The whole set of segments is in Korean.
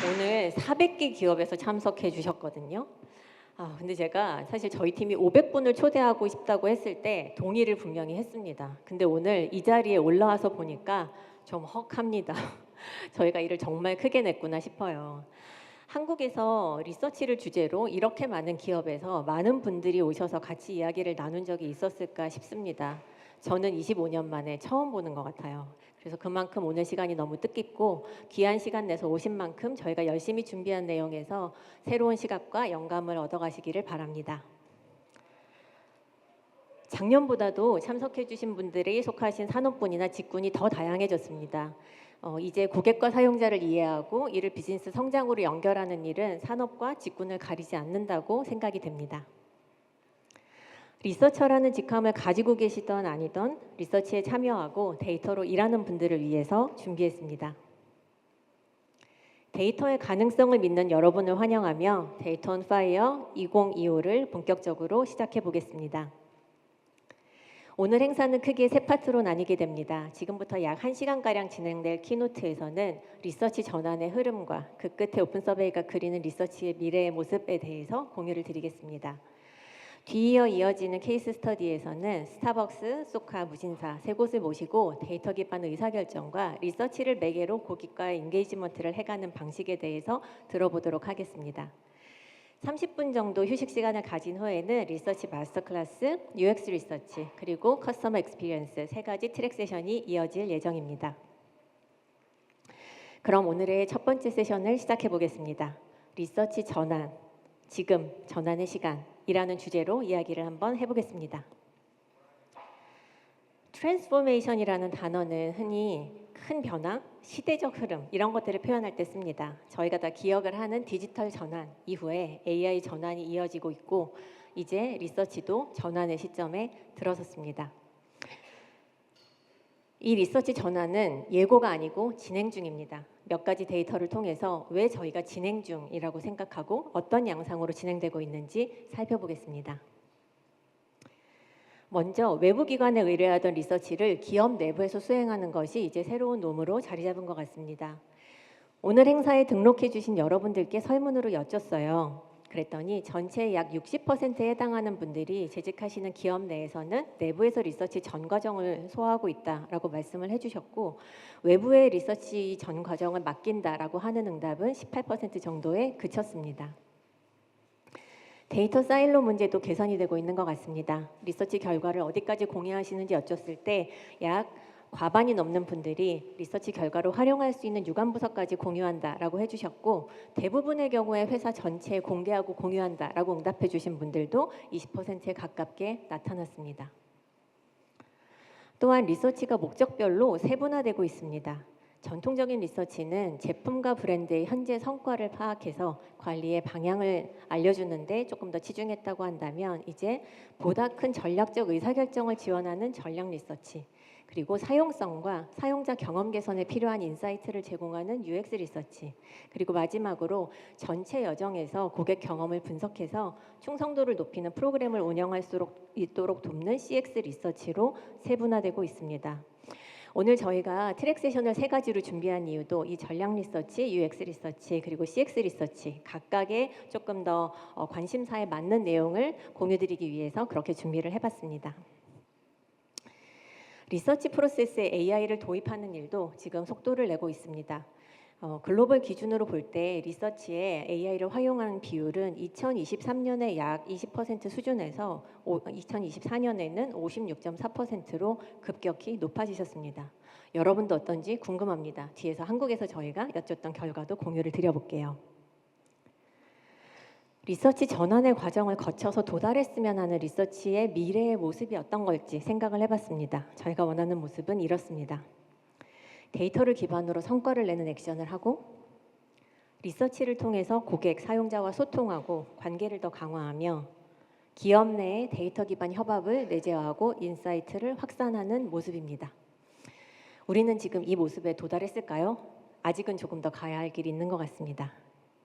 오늘 400개 기업에서 참석해 주셨거든요. 근데 제가 사실 저희 팀이 500분을 초대하고 싶다고 했을 때 동의를 분명히 했습니다. 근데 오늘 이 자리에 올라와서 보니까 좀 헉합니다. 저희가 일을 정말 크게 냈구나 싶어요. 한국에서 리서치를 주제로 이렇게 많은 기업에서 많은 분들이 오셔서 같이 이야기를 나눈 적이 있었을까 싶습니다. 저는 25년 만에 처음 보는 것 같아요. 그래서 그만큼 오늘 시간이 너무 뜻깊고 귀한 시간 내서 오신 만큼 저희가 열심히 준비한 내용에서 새로운 시각과 영감을 얻어가시기를 바랍니다. 작년보다도 참석해 주신 분들이 속하신 산업군이나 직군이 더 다양해졌습니다. 이제 고객과 사용자를 이해하고 이를 비즈니스 성장으로 연결하는 일은 산업과 직군을 가리지 않는다고 생각이 됩니다. 리서처라는 직함을 가지고 계시던 아니던 리서치에 참여하고 데이터로 일하는 분들을 위해서 준비했습니다. 데이터의 가능성을 믿는 여러분을 환영하며 데이터 온 파이어 2025를 본격적으로 시작해 보겠습니다. 오늘 행사는 크게 세 파트로 나뉘게 됩니다. 지금부터 약 1시간가량 진행될 키노트에서는 리서치 전환의 흐름과 그 끝에 오픈 서베이가 그리는 리서치의 미래의 모습에 대해서 공유를 드리겠습니다. 뒤이어 이어지는 케이스 스터디에서는 스타벅스, 소카, 무신사 세 곳을 모시고 데이터 기반 의사결정과 리서치를 매개로 고객과의 인게이지먼트를 해가는 방식에 대해서 들어보도록 하겠습니다. 30분 정도 휴식 시간을 가진 후에는 리서치 마스터 클래스, UX 리서치, 그리고 커스터머 익스피리언스 세 가지 트랙 세션이 이어질 예정입니다. 그럼 오늘의 첫 번째 세션을 시작해 보겠습니다. 리서치 전환, 지금 전환의 시간이라는 주제로 이야기를 한번 해보겠습니다. 트랜스포메이션이라는 단어는 흔히 큰 변화, 시대적 흐름 이런 것들을 표현할 때 씁니다. 저희가 다 기억을 하는 디지털 전환 이후에 AI 전환이 이어지고 있고 이제 리서치도 전환의 시점에 들어섰습니다. 이 리서치 전환은 예고가 아니고 진행 중입니다. 몇 가지 데이터를 통해서 왜 저희가 진행 중이라고 생각하고 어떤 양상으로 진행되고 있는지 살펴보겠습니다. 먼저 외부 기관에 의뢰하던 리서치를 기업 내부에서 수행하는 것이 이제 새로운 놈으로 자리 잡은 것 같습니다. 오늘 행사에 등록해 주신 여러분들께 설문으로 여쭸어요. 그랬더니 전체의 약 60%에 해당하는 분들이 재직하시는 기업 내에서는 내부에서 리서치 전 과정을 소화하고 있다라고 말씀을 해주셨고 외부의 리서치 전 과정을 맡긴다라고 하는 응답은 18% 정도에 그쳤습니다. 데이터 사일로 문제도 개선이 되고 있는 것 같습니다. 리서치 결과를 어디까지 공유하시는지 여쭸을 때 약 과반이 넘는 분들이 리서치 결과로 활용할 수 있는 유관부서까지 공유한다라고 해주셨고 대부분의 경우에 회사 전체에 공개하고 공유한다라고 응답해 주신 분들도 20%에 가깝게 나타났습니다. 또한 리서치가 목적별로 세분화되고 있습니다. 전통적인 리서치는 제품과 브랜드의 현재 성과를 파악해서 관리의 방향을 알려주는데 조금 더 치중했다고 한다면 이제 보다 큰 전략적 의사결정을 지원하는 전략 리서치 그리고 사용성과 사용자 경험 개선에 필요한 인사이트를 제공하는 UX 리서치 그리고 마지막으로 전체 여정에서 고객 경험을 분석해서 충성도를 높이는 프로그램을 운영할 수 있도록 돕는 CX 리서치로 세분화되고 있습니다. 오늘 저희가 트랙 세션을 세 가지로 준비한 이유도 이 전략 리서치, UX 리서치, 그리고 CX 리서치 각각의 조금 더 관심사에 맞는 내용을 공유드리기 위해서 그렇게 준비를 해봤습니다. 리서치 프로세스에 AI를 도입하는 일도 지금 속도를 내고 있습니다. 글로벌 기준으로 볼 때 리서치에 AI를 활용한 비율은 2023년에 약 20% 수준에서 2024년에는 56.4%로 급격히 높아지셨습니다. 여러분도 어떤지 궁금합니다. 뒤에서 한국에서 저희가 여쭸던 결과도 공유를 드려볼게요. 리서치 전환의 과정을 거쳐서 도달했으면 하는 리서치의 미래의 모습이 어떤 걸지 생각을 해봤습니다. 저희가 원하는 모습은 이렇습니다. 데이터를 기반으로 성과를 내는 액션을 하고 리서치를 통해서 고객, 사용자와 소통하고 관계를 더 강화하며 기업 내의 데이터 기반 협업을 내재화하고 인사이트를 확산하는 모습입니다. 우리는 지금 이 모습에 도달했을까요? 아직은 조금 더 가야 할 길이 있는 것 같습니다.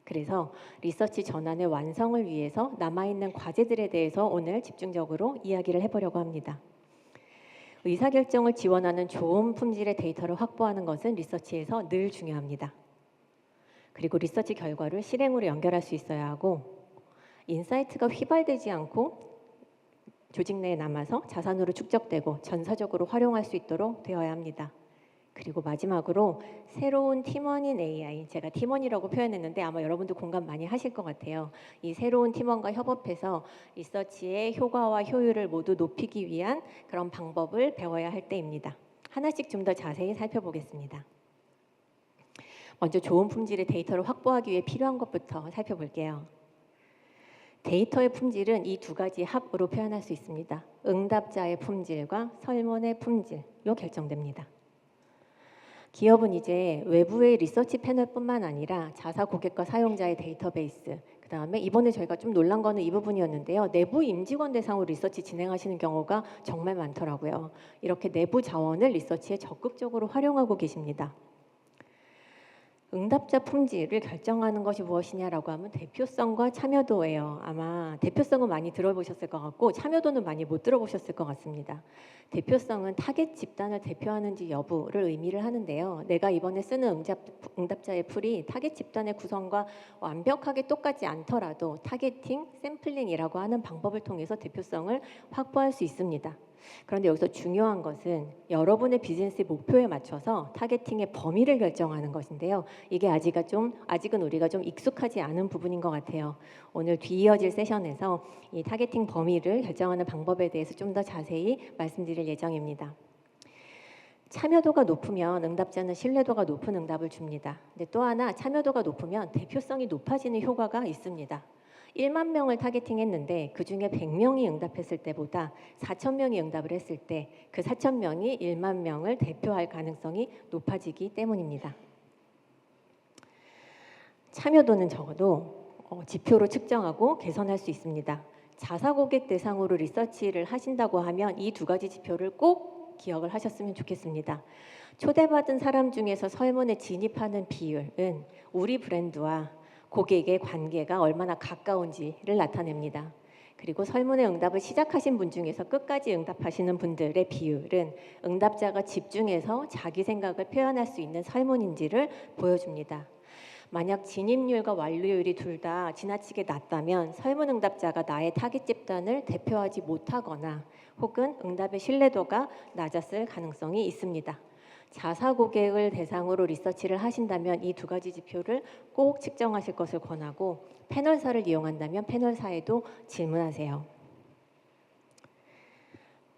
그래서 리서치 전환의 완성을 위해서 남아있는 과제들에 대해서 오늘 집중적으로 이야기를 해보려고 합니다. 의사결정을 지원하는 좋은 품질의 데이터를 확보하는 것은 리서치에서 늘 중요합니다. 그리고 리서치 결과를 실행으로 연결할 수 있어야 하고, 인사이트가 휘발되지 않고 조직 내에 남아서 자산으로 축적되고 전사적으로 활용할 수 있도록 되어야 합니다. 그리고 마지막으로 새로운 팀원인 AI, 제가 팀원이라고 표현했는데 아마 여러분도 공감 많이 하실 것 같아요. 이 새로운 팀원과 협업해서 리서치의 효과와 효율을 모두 높이기 위한 그런 방법을 배워야 할 때입니다. 하나씩 좀 더 자세히 살펴보겠습니다. 먼저 좋은 품질의 데이터를 확보하기 위해 필요한 것부터 살펴볼게요. 데이터의 품질은 이 두 가지 합으로 표현할 수 있습니다. 응답자의 품질과 설문의 품질로 결정됩니다. 기업은 이제 외부의 리서치 패널뿐만 아니라 자사 고객과 사용자의 데이터베이스, 그 다음에 이번에 저희가 좀 놀란 거는 이 부분이었는데요. 내부 임직원 대상으로 리서치 진행하시는 경우가 정말 많더라고요. 이렇게 내부 자원을 리서치에 적극적으로 활용하고 계십니다. 응답자 품질을 결정하는 것이 무엇이냐라고 하면 대표성과 참여도예요. 아마 대표성은 많이 들어보셨을 것 같고 참여도는 많이 못 들어보셨을 것 같습니다. 대표성은 타겟 집단을 대표하는지 여부를 의미를 하는데요. 내가 이번에 쓰는 응답자의 풀이 타겟 집단의 구성과 완벽하게 똑같지 않더라도 타겟팅, 샘플링이라고 하는 방법을 통해서 대표성을 확보할 수 있습니다. 그런데 여기서 중요한 것은 여러분의 비즈니스 목표에 맞춰서 타겟팅의 범위를 결정하는 것인데요. 이게 아직은 우리가 좀 익숙하지 않은 부분인 것 같아요. 오늘 뒤이어질 세션에서 이 타겟팅 범위를 결정하는 방법에 대해서 좀 더 자세히 말씀드릴 예정입니다. 참여도가 높으면 응답자는 신뢰도가 높은 응답을 줍니다. 근데 또 하나 참여도가 높으면 대표성이 높아지는 효과가 있습니다. 1만 명을 타겟팅했는데 그중에 100명이 응답했을 때보다 4,000명이 응답을 했을 때 그 4,000명이 1만 명을 대표할 가능성이 높아지기 때문입니다. 참여도는 적어도 지표로 측정하고 개선할 수 있습니다. 자사 고객 대상으로 리서치를 하신다고 하면 이 두 가지 지표를 꼭 기억을 하셨으면 좋겠습니다. 초대받은 사람 중에서 설문에 진입하는 비율은 우리 브랜드와 고객의 관계가 얼마나 가까운지를 나타냅니다. 그리고 설문의 응답을 시작하신 분 중에서 끝까지 응답하시는 분들의 비율은 응답자가 집중해서 자기 생각을 표현할 수 있는 설문인지를 보여줍니다. 만약 진입률과 완료율이 둘 다 지나치게 낮다면 설문 응답자가 나의 타깃 집단을 대표하지 못하거나 혹은 응답의 신뢰도가 낮았을 가능성이 있습니다. 자사 고객을 대상으로 리서치를 하신다면 이 두 가지 지표를 꼭 측정하실 것을 권하고 패널사를 이용한다면 패널사에도 질문하세요.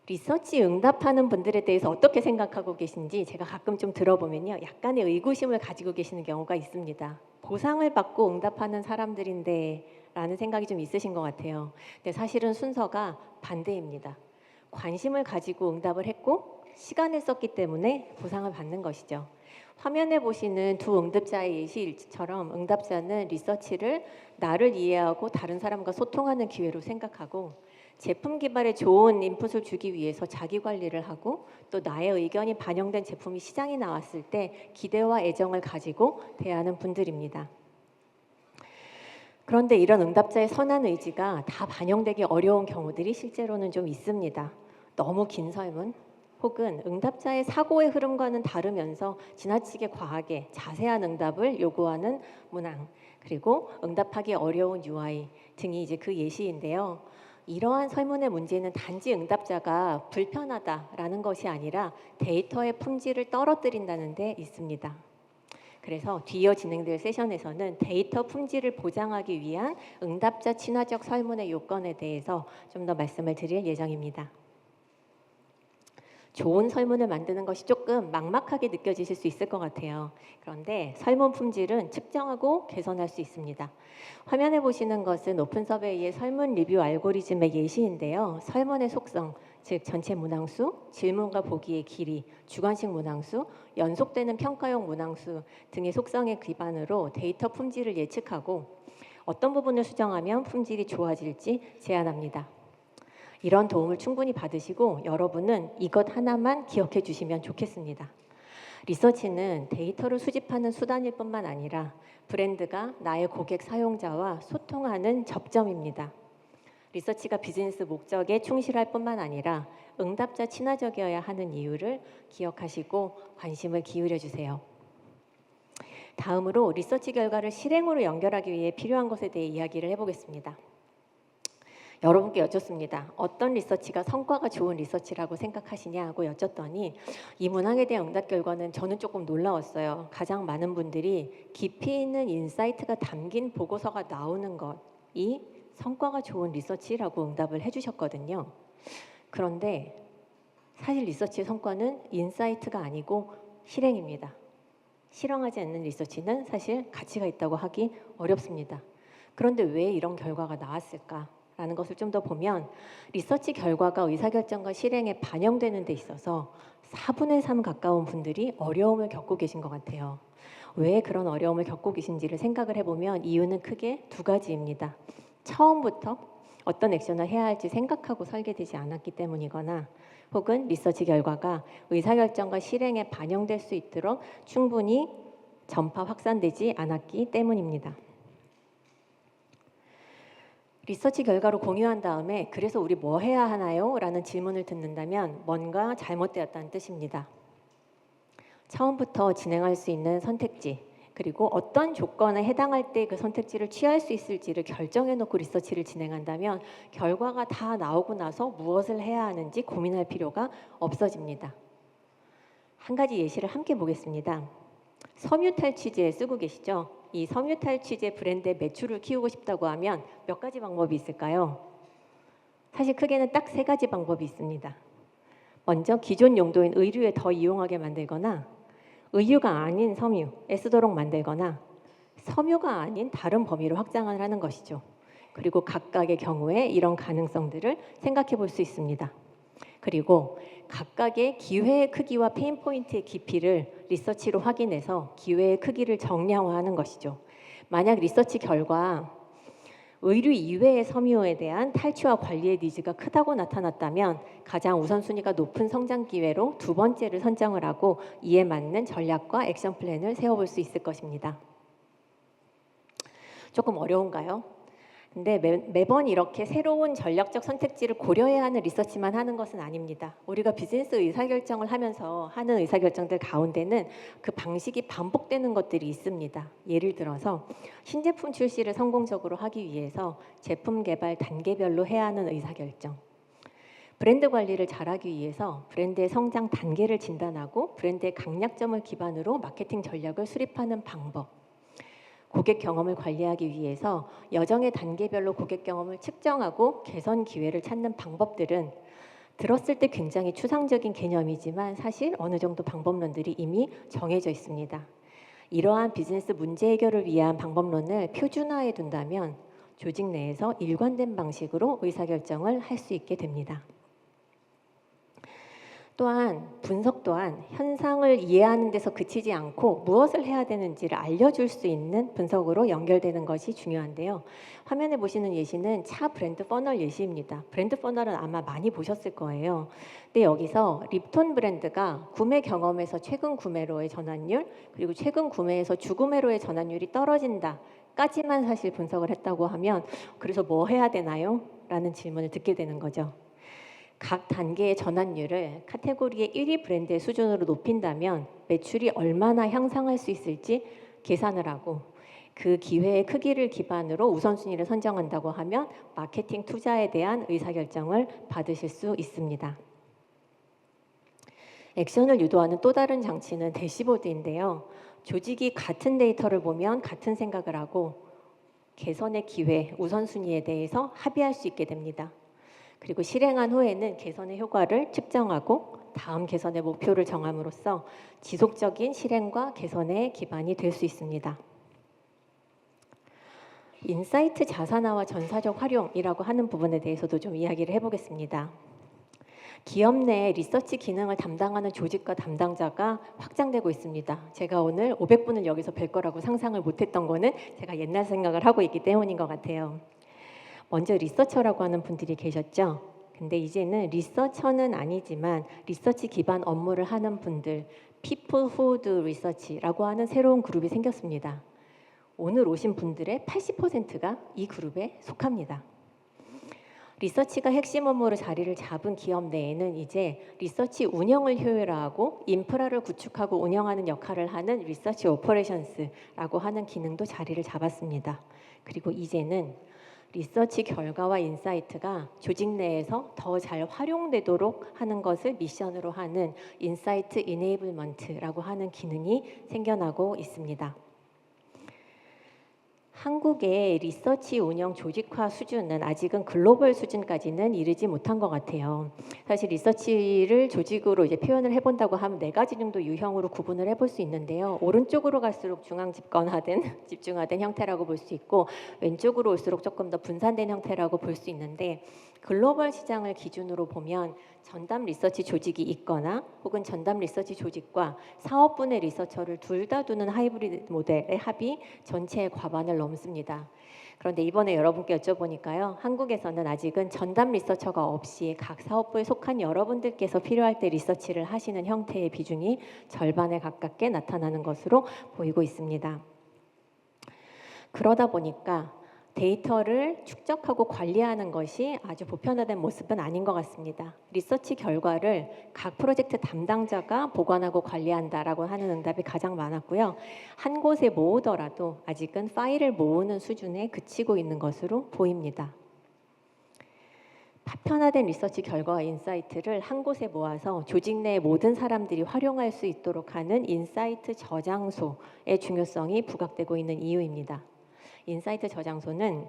리서치 응답하는 분들에 대해서 어떻게 생각하고 계신지 제가 가끔 좀 들어보면요. 약간의 의구심을 가지고 계시는 경우가 있습니다. 보상을 받고 응답하는 사람들인데 라는 생각이 좀 있으신 것 같아요. 근데 사실은 순서가 반대입니다. 관심을 가지고 응답을 했고 시간을 썼기 때문에 보상을 받는 것이죠. 화면에 보시는 두 응답자의 예시처럼 응답자는 리서치를 나를 이해하고 다른 사람과 소통하는 기회로 생각하고 제품 개발에 좋은 인풋을 주기 위해서 자기 관리를 하고 또 나의 의견이 반영된 제품이 시장에 나왔을 때 기대와 애정을 가지고 대하는 분들입니다. 그런데 이런 응답자의 선한 의지가 다 반영되기 어려운 경우들이 실제로는 좀 있습니다. 너무 긴 설문 혹은 응답자의 사고의 흐름과는 다르면서 지나치게 과하게 자세한 응답을 요구하는 문항, 그리고 응답하기 어려운 UI 등이 이제 그 예시인데요. 이러한 설문의 문제는 단지 응답자가 불편하다라는 것이 아니라 데이터의 품질을 떨어뜨린다는 데 있습니다. 그래서 뒤이어 진행될 세션에서는 데이터 품질을 보장하기 위한 응답자 친화적 설문의 요건에 대해서 좀 더 말씀을 드릴 예정입니다. 좋은 설문을 만드는 것이 조금 막막하게 느껴지실 수 있을 것 같아요. 그런데 설문 품질은 측정하고 개선할 수 있습니다. 화면에 보시는 것은 오픈서베이의 설문 리뷰 알고리즘의 예시인데요. 설문의 속성, 즉 전체 문항수, 질문과 보기의 길이, 주관식 문항수, 연속되는 평가용 문항수 등의 속성에 기반으로 데이터 품질을 예측하고 어떤 부분을 수정하면 품질이 좋아질지 제안합니다. 이런 도움을 충분히 받으시고 여러분은 이것 하나만 기억해 주시면 좋겠습니다. 리서치는 데이터를 수집하는 수단일 뿐만 아니라 브랜드가 나의 고객 사용자와 소통하는 접점입니다. 리서치가 비즈니스 목적에 충실할 뿐만 아니라 응답자 친화적이어야 하는 이유를 기억하시고 관심을 기울여 주세요. 다음으로 리서치 결과를 실행으로 연결하기 위해 필요한 것에 대해 이야기를 해보겠습니다. 여러분께 여쭙습니다. 어떤 리서치가 성과가 좋은 리서치라고 생각하시냐고 여쭸더니 이 문항에 대한 응답 결과는 저는 조금 놀라웠어요. 가장 많은 분들이 깊이 있는 인사이트가 담긴 보고서가 나오는 것이 성과가 좋은 리서치라고 응답을 해주셨거든요. 그런데 사실 리서치의 성과는 인사이트가 아니고 실행입니다. 실행하지 않는 리서치는 사실 가치가 있다고 하기 어렵습니다. 그런데 왜 이런 결과가 나왔을까? 라는 것을 좀 더 보면 리서치 결과가 의사결정과 실행에 반영되는 데 있어서 4분의 3 가까운 분들이 어려움을 겪고 계신 것 같아요. 왜 그런 어려움을 겪고 계신지를 생각을 해보면 이유는 크게 두 가지입니다. 처음부터 어떤 액션을 해야 할지 생각하고 설계되지 않았기 때문이거나 혹은 리서치 결과가 의사결정과 실행에 반영될 수 있도록 충분히 전파 확산되지 않았기 때문입니다. 리서치 결과로 공유한 다음에 그래서 우리 뭐 해야 하나요? 라는 질문을 듣는다면 뭔가 잘못되었다는 뜻입니다. 처음부터 진행할 수 있는 선택지 그리고 어떤 조건에 해당할 때 그 선택지를 취할 수 있을지를 결정해 놓고 리서치를 진행한다면 결과가 다 나오고 나서 무엇을 해야 하는지 고민할 필요가 없어집니다. 한 가지 예시를 함께 보겠습니다. 섬유탈 취재 쓰고 계시죠? 이 섬유탈 취재 브랜드의 매출을 키우고 싶다고 하면 몇 가지 방법이 있을까요? 사실 크게는 딱 3가지 방법이 있습니다. 먼저 기존 용도인 의류에 더 이용하게 만들거나 의류가 아닌 섬유에 쓰도록 만들거나 섬유가 아닌 다른 범위로 확장을 하는 것이죠. 그리고 각각의 경우에 이런 가능성들을 생각해 볼 수 있습니다. 그리고 각각의 기회의 크기와 페인 포인트의 깊이를 리서치로 확인해서 기회의 크기를 정량화하는 것이죠. 만약 리서치 결과 의류 이외의 섬유에 대한 탈취와 관리의 니즈가 크다고 나타났다면 가장 우선순위가 높은 성장 기회로 2번째를 선정을 하고 이에 맞는 전략과 액션 플랜을 세워볼 수 있을 것입니다. 조금 어려운가요? 근데 매번 이렇게 새로운 전략적 선택지를 고려해야 하는 리서치만 하는 것은 아닙니다. 우리가 비즈니스 의사결정을 하면서 하는 의사결정들 가운데는 그 방식이 반복되는 것들이 있습니다. 예를 들어서 신제품 출시를 성공적으로 하기 위해서 제품 개발 단계별로 해야 하는 의사결정, 브랜드 관리를 잘하기 위해서 브랜드의 성장 단계를 진단하고 브랜드의 강약점을 기반으로 마케팅 전략을 수립하는 방법, 고객 경험을 관리하기 위해서 여정의 단계별로 고객 경험을 측정하고 개선 기회를 찾는 방법들은 들었을 때 굉장히 추상적인 개념이지만 사실 어느 정도 방법론들이 이미 정해져 있습니다. 이러한 비즈니스 문제 해결을 위한 방법론을 표준화해 둔다면 조직 내에서 일관된 방식으로 의사결정을 할 수 있게 됩니다. 또한 분석 또한 현상을 이해하는 데서 그치지 않고 무엇을 해야 되는지를 알려줄 수 있는 분석으로 연결되는 것이 중요한데요. 화면에 보시는 예시는 차 브랜드 퍼널 예시입니다. 브랜드 퍼널은 아마 많이 보셨을 거예요. 근데 여기서 립톤 브랜드가 구매 경험에서 최근 구매로의 전환율 그리고 최근 구매에서 주구매로의 전환율이 떨어진다 까지만 사실 분석을 했다고 하면 그래서 뭐 해야 되나요? 라는 질문을 듣게 되는 거죠. 각 단계의 전환율을 카테고리의 1위 브랜드의 수준으로 높인다면 매출이 얼마나 향상할 수 있을지 계산을 하고 그 기회의 크기를 기반으로 우선순위를 선정한다고 하면 마케팅 투자에 대한 의사결정을 받으실 수 있습니다. 액션을 유도하는 또 다른 장치는 대시보드인데요. 조직이 같은 데이터를 보면 같은 생각을 하고 개선의 기회, 우선순위에 대해서 합의할 수 있게 됩니다. 그리고 실행한 후에는 개선의 효과를 측정하고 다음 개선의 목표를 정함으로써 지속적인 실행과 개선의 기반이 될 수 있습니다. 인사이트 자산화와 전사적 활용이라고 하는 부분에 대해서도 좀 이야기를 해보겠습니다. 기업 내 리서치 기능을 담당하는 조직과 담당자가 확장되고 있습니다. 제가 오늘 500분을 여기서 뵐 거라고 상상을 못했던 거는 제가 옛날 생각을 하고 있기 때문인 것 같아요. 먼저 리서처라고 하는 분들이 계셨죠. 근데 이제는 리서처는 아니지만 리서치 기반 업무를 하는 분들, People Who Do Research라고 하는 새로운 그룹이 생겼습니다. 오늘 오신 분들의 80%가 이 그룹에 속합니다. 리서치가 핵심 업무로 자리를 잡은 기업 내에는 이제 리서치 운영을 효율화하고 인프라를 구축하고 운영하는 역할을 하는 리서치 오퍼레이션스라고 하는 기능도 자리를 잡았습니다. 그리고 이제는 리서치 결과와 인사이트가 조직 내에서 더 잘 활용되도록 하는 것을 미션으로 하는 인사이트 이네이블먼트라고 하는 기능이 생겨나고 있습니다. 한국의 리서치 운영 조직화 수준은 아직은 글로벌 수준까지는 이르지 못한 것 같아요. 사실 리서치를 조직으로 이제 표현을 해본다고 하면 4가지 정도 유형으로 구분을 해볼 수 있는데요. 오른쪽으로 갈수록 중앙 집권화된 집중화된 형태라고 볼 수 있고, 왼쪽으로 올수록 조금 더 분산된 형태라고 볼 수 있는데, 글로벌 시장을 기준으로 보면 전담 리서치 조직이 있거나 혹은 전담 리서치 조직과 사업분의 리서처를 둘 다 두는 하이브리드 모델의 합이 전체의 과반을 넘습니다. 그런데 이번에 여러분께 여쭤보니까요, 한국에서는 아직은 전담 리서처가 없이 각 사업부에 속한 여러분들께서 필요할 때 리서치를 하시는 형태의 비중이 절반에 가깝게 나타나는 것으로 보이고 있습니다. 그러다 보니까 데이터를 축적하고 관리하는 것이 아주 보편화된 모습은 아닌 것 같습니다. 리서치 결과를 각 프로젝트 담당자가 보관하고 관리한다라고 하는 응답이 가장 많았고요. 한 곳에 모으더라도 아직은 파일을 모으는 수준에 그치고 있는 것으로 보입니다. 파편화된 리서치 결과와 인사이트를 한 곳에 모아서 조직 내의 모든 사람들이 활용할 수 있도록 하는 인사이트 저장소의 중요성이 부각되고 있는 이유입니다. 인사이트 저장소는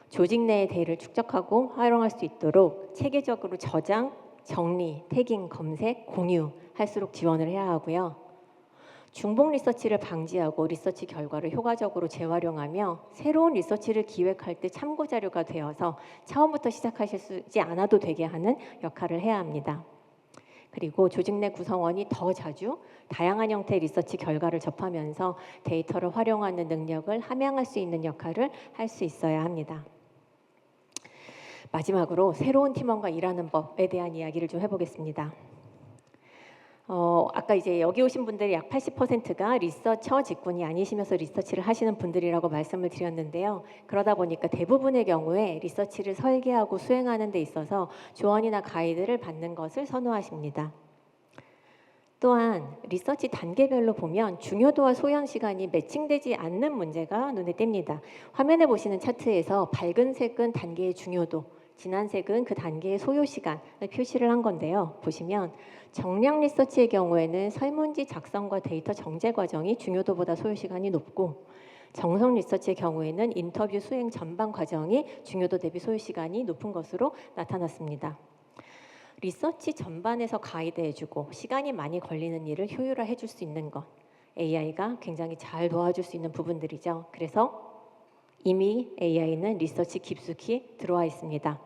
조직 내의 데이터를 축적하고 활용할 수 있도록 체계적으로 저장, 정리, 태깅, 검색, 공유할수록 지원을 해야 하고요. 중복 리서치를 방지하고 리서치 결과를 효과적으로 재활용하며 새로운 리서치를 기획할 때 참고 자료가 되어서 처음부터 시작하시지 않아도 되게 하는 역할을 해야 합니다. 그리고 조직 내 구성원이 더 자주 다양한 형태의 리서치 결과를 접하면서 데이터를 활용하는 능력을 함양할 수 있는 역할을 할 수 있어야 합니다. 마지막으로 새로운 팀원과 일하는 법에 대한 이야기를 좀 해보겠습니다. 아까 이제 여기 오신 분들이 약 80%가 리서처 직군이 아니시면서 리서치를 하시는 분들이라고 말씀을 드렸는데요. 그러다 보니까 대부분의 경우에 리서치를 설계하고 수행하는 데 있어서 조언이나 가이드를 받는 것을 선호하십니다. 또한 리서치 단계별로 보면 중요도와 소요 시간이 매칭되지 않는 문제가 눈에 띕니다. 화면에 보시는 차트에서 밝은 색은 단계의 중요도, 진한 색은 그 단계의 소요 시간을 표시를 한 건데요. 보시면 정량 리서치의 경우에는 설문지 작성과 데이터 정제 과정이 중요도보다 소요 시간이 높고, 정성 리서치의 경우에는 인터뷰 수행 전반 과정이 중요도 대비 소요 시간이 높은 것으로 나타났습니다. 리서치 전반에서 가이드해주고 시간이 많이 걸리는 일을 효율화해줄 수 있는 것, AI가 굉장히 잘 도와줄 수 있는 부분들이죠. 그래서 이미 AI는 리서치 깊숙이 들어와 있습니다.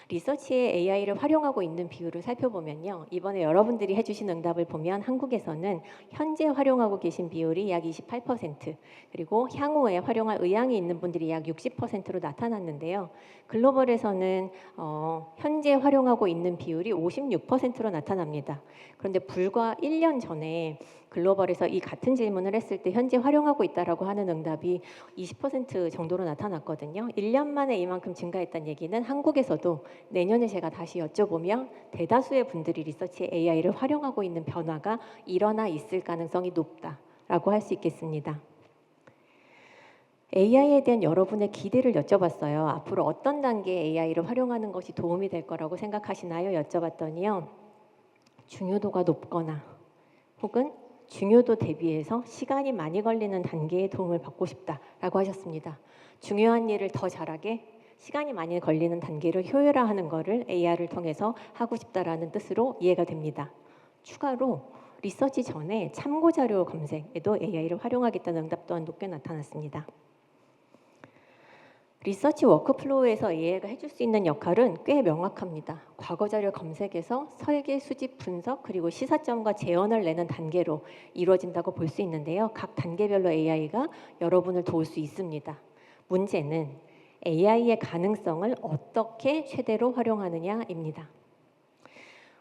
리서치에 AI를 활용하고 있는 비율을 살펴보면요. 이번에 여러분들이 해주신 응답을 보면 한국에서는 현재 활용하고 계신 비율이 약 28%, 그리고 향후에 활용할 의향이 있는 분들이 약 60%로 나타났는데요. 글로벌에서는 현재 활용하고 있는 비율이 56%로 나타납니다. 그런데 불과 1년 전에 글로벌에서 이 같은 질문을 했을 때 현재 활용하고 있다라고 하는 응답이 20% 정도로 나타났거든요. 1년 만에 이만큼 증가했다는 얘기는 한국에서도 내년에 제가 다시 여쭤보면 대다수의 분들이 리서치 AI를 활용하고 있는 변화가 일어나 있을 가능성이 높다라고 할 수 있겠습니다. AI에 대한 여러분의 기대를 여쭤봤어요. 앞으로 어떤 단계의 AI를 활용하는 것이 도움이 될 거라고 생각하시나요? 여쭤봤더니요. 중요도가 높거나 혹은 중요도 대비해서 시간이 많이 걸리는 단계에 도움을 받고 싶다라고 하셨습니다. 중요한 일을 더 잘하게 시간이 많이 걸리는 단계를 효율화하는 것을 AI를 통해서 하고 싶다라는 뜻으로 이해가 됩니다. 추가로 리서치 전에 참고 자료 검색에도 AI를 활용하겠다는 응답 또한 높게 나타났습니다. 리서치 워크플로우에서 AI가 해줄 수 있는 역할은 꽤 명확합니다. 과거 자료 검색에서 설계, 수집, 분석, 그리고 시사점과 재현을 내는 단계로 이루어진다고 볼 수 있는데요. 각 단계별로 AI가 여러분을 도울 수 있습니다. 문제는 AI의 가능성을 어떻게 최대로 활용하느냐입니다.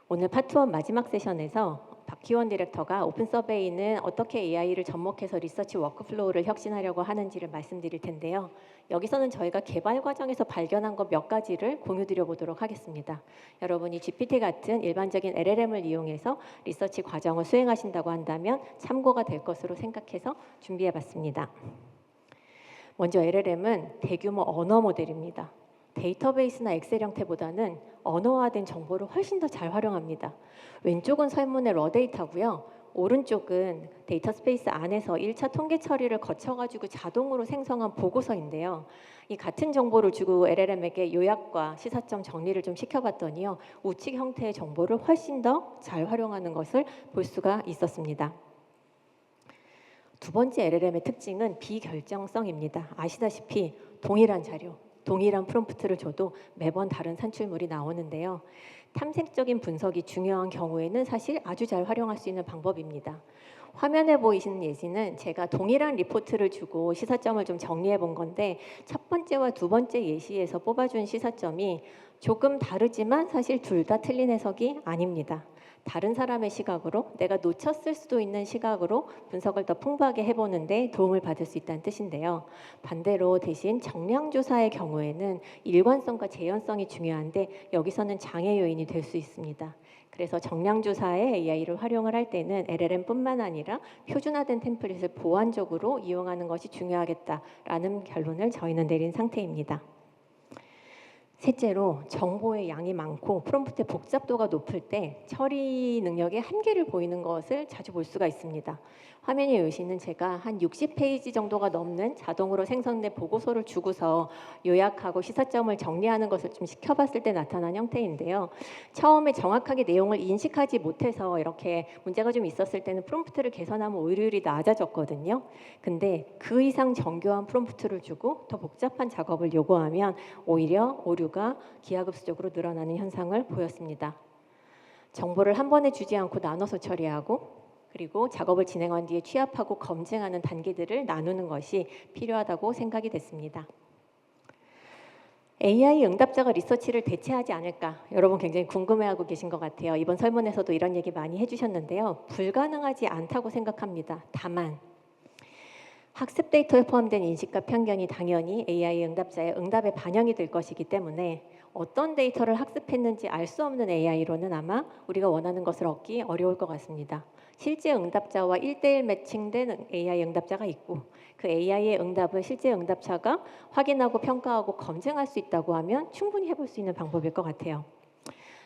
오늘 파트 1 마지막 세션에서 박희원 디렉터가 오픈 서베이는 어떻게 AI를 접목해서 리서치 워크플로우를 혁신하려고 하는지를 말씀드릴 텐데요. 여기서는 저희가 개발 과정에서 발견한 것 몇 가지를 공유드려 보도록 하겠습니다. 여러분이 GPT 같은 일반적인 LLM을 이용해서 리서치 과정을 수행하신다고 한다면 참고가 될 것으로 생각해서 준비해 봤습니다. 먼저 LLM은 대규모 언어 모델입니다. 데이터베이스나 엑셀 형태보다는 언어화된 정보를 훨씬 더 잘 활용합니다. 왼쪽은 설문의 러 데이터고요. 오른쪽은 데이터 스페이스 안에서 1차 통계 처리를 거쳐가지고 자동으로 생성한 보고서인데요. 이 같은 정보를 주고 LLM에게 요약과 시사점 정리를 좀 시켜봤더니요. 우측 형태의 정보를 훨씬 더 잘 활용하는 것을 볼 수가 있었습니다. 두 번째 LLM의 특징은 비결정성입니다. 아시다시피 동일한 자료, 동일한 프롬프트를 줘도 매번 다른 산출물이 나오는데요. 탐색적인 분석이 중요한 경우에는 사실 아주 잘 활용할 수 있는 방법입니다. 화면에 보이시는 예시는 제가 동일한 리포트를 주고 시사점을 좀 정리해 본 건데 첫 번째와 두 번째 예시에서 뽑아준 시사점이 조금 다르지만 사실 둘 다 틀린 해석이 아닙니다. 다른 사람의 시각으로 내가 놓쳤을 수도 있는 시각으로 분석을 더 풍부하게 해보는데 도움을 받을 수 있다는 뜻인데요. 반대로 대신 정량조사의 경우에는 일관성과 재현성이 중요한데 여기서는 장애 요인이 될 수 있습니다. 그래서 정량조사에 AI를 활용을 할 때는 LLM뿐만 아니라 표준화된 템플릿을 보완적으로 이용하는 것이 중요하겠다라는 결론을 저희는 내린 상태입니다. 셋째로 정보의 양이 많고 프롬프트의 복잡도가 높을 때 처리 능력의 한계를 보이는 것을 자주 볼 수가 있습니다. 화면에 보시는 제가 한 60페이지 정도가 넘는 자동으로 생성된 보고서를 주고서 요약하고 시사점을 정리하는 것을 좀 시켜봤을 때 나타난 형태인데요. 처음에 정확하게 내용을 인식하지 못해서 이렇게 문제가 좀 있었을 때는 프롬프트를 개선하면 오류율이 낮아졌거든요. 근데 그 이상 정교한 프롬프트를 주고 더 복잡한 작업을 요구하면 오히려 오류가 기하급수적으로 늘어나는 현상을 보였습니다. 정보를 한 번에 주지 않고 나눠서 처리하고 그리고 작업을 진행한 뒤에 취합하고 검증하는 단계들을 나누는 것이 필요하다고 생각이 됐습니다. AI 응답자가 리서치를 대체하지 않을까? 여러분 굉장히 궁금해하고 계신 것 같아요. 이번 설문에서도 이런 얘기 많이 해주셨는데요. 불가능하지 않다고 생각합니다. 다만 학습 데이터에 포함된 인식과 편견이 당연히 AI 응답자의 응답에 반영이 될 것이기 때문에 어떤 데이터를 학습했는지 알 수 없는 AI로는 아마 우리가 원하는 것을 얻기 어려울 것 같습니다. 실제 응답자와 1:1 매칭된 AI 응답자가 있고 그 AI의 응답을 실제 응답자가 확인하고 평가하고 검증할 수 있다고 하면 충분히 해볼 수 있는 방법일 것 같아요.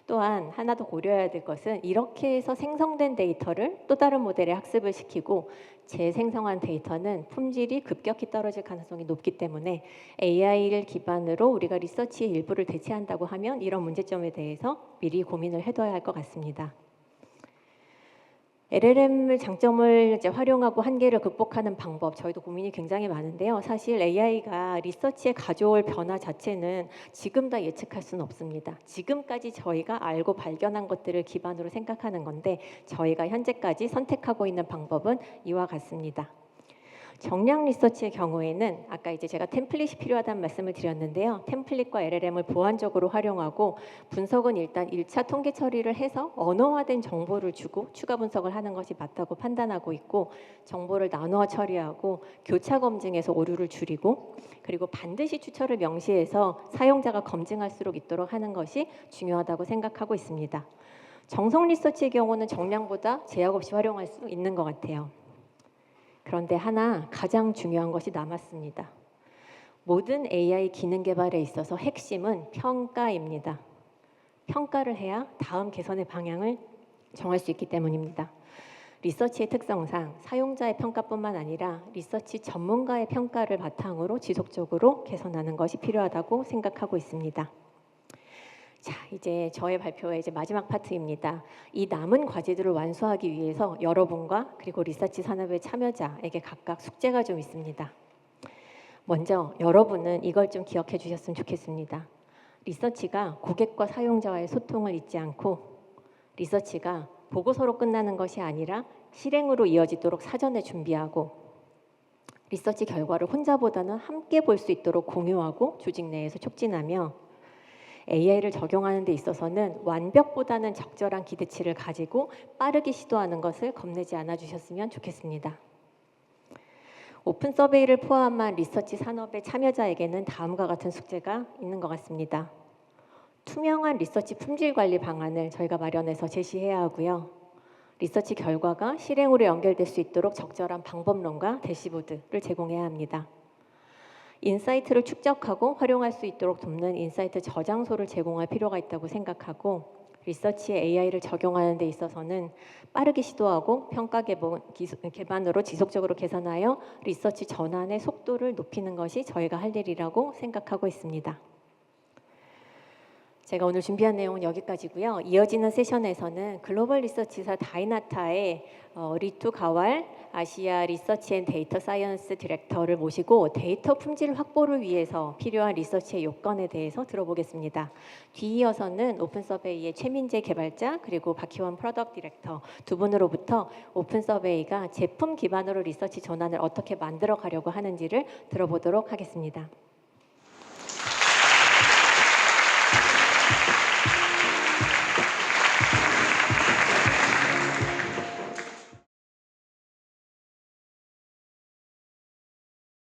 또한 하나 더 고려해야 될 것은 이렇게 해서 생성된 데이터를 또 다른 모델에 학습을 시키고 재생성한 데이터는 품질이 급격히 떨어질 가능성이 높기 때문에 AI를 기반으로 우리가 리서치의 일부를 대체한다고 하면 이런 문제점에 대해서 미리 고민을 해둬야 할 것 같습니다. LLM의 장점을 이제 활용하고 한계를 극복하는 방법, 저희도 고민이 굉장히 많은데요. 사실 AI가 리서치에 가져올 변화 자체는 지금 다 예측할 수는 없습니다. 지금까지 저희가 알고 발견한 것들을 기반으로 생각하는 건데 저희가 현재까지 선택하고 있는 방법은 이와 같습니다. 정량 리서치의 경우에는 아까 이제 제가 템플릿이 필요하다는 말씀을 드렸는데요. 템플릿과 LLM을 보완적으로 활용하고 분석은 일단 1차 통계 처리를 해서 언어화된 정보를 주고 추가 분석을 하는 것이 맞다고 판단하고 있고 정보를 나누어 처리하고 교차 검증해서 오류를 줄이고 그리고 반드시 추천을 명시해서 사용자가 검증할 수 있도록 하는 것이 중요하다고 생각하고 있습니다. 정성 리서치의 경우는 정량보다 제약 없이 활용할 수 있는 것 같아요. 그런데 하나 가장 중요한 것이 남았습니다. 모든 AI 기능 개발에 있어서 핵심은 평가입니다. 평가를 해야 다음 개선의 방향을 정할 수 있기 때문입니다. 리서치의 특성상 사용자의 평가뿐만 아니라 리서치 전문가의 평가를 바탕으로 지속적으로 개선하는 것이 필요하다고 생각하고 있습니다. 자, 이제 저의 발표의 이제 마지막 파트입니다. 이 남은 과제들을 완수하기 위해서 여러분과 그리고 리서치 산업의 참여자에게 각각 숙제가 좀 있습니다. 먼저 여러분은 이걸 좀 기억해 주셨으면 좋겠습니다. 리서치가 고객과 사용자와의 소통을 잊지 않고 리서치가 보고서로 끝나는 것이 아니라 실행으로 이어지도록 사전에 준비하고 리서치 결과를 혼자보다는 함께 볼 수 있도록 공유하고 조직 내에서 촉진하며 AI를 적용하는 데 있어서는 완벽보다는 적절한 기대치를 가지고 빠르게 시도하는 것을 겁내지 않아 주셨으면 좋겠습니다. 오픈 서베이를 포함한 리서치 산업의 참여자에게는 다음과 같은 숙제가 있는 것 같습니다. 투명한 리서치 품질 관리 방안을 저희가 마련해서 제시해야 하고요. 리서치 결과가 실행으로 연결될 수 있도록 적절한 방법론과 대시보드를 제공해야 합니다. 인사이트를 축적하고 활용할 수 있도록 돕는 인사이트 저장소를 제공할 필요가 있다고 생각하고, 리서치에 AI를 적용하는 데 있어서는 빠르게 시도하고 평가 기반으로 지속적으로 개선하여 리서치 전환의 속도를 높이는 것이 저희가 할 일이라고 생각하고 있습니다. 제가 오늘 준비한 내용은 여기까지고요. 이어지는 세션에서는 글로벌 리서치사 다이나타의 리투 가왈 아시아 리서치 앤 데이터 사이언스 디렉터를 모시고 데이터 품질 확보를 위해서 필요한 리서치의 요건에 대해서 들어보겠습니다. 뒤이어서는 오픈서베이의 최민재 개발자 그리고 박희원 프로덕트 디렉터 두 분으로부터 오픈서베이가 제품 기반으로 리서치 전환을 어떻게 만들어 가려고 하는지를 들어보도록 하겠습니다.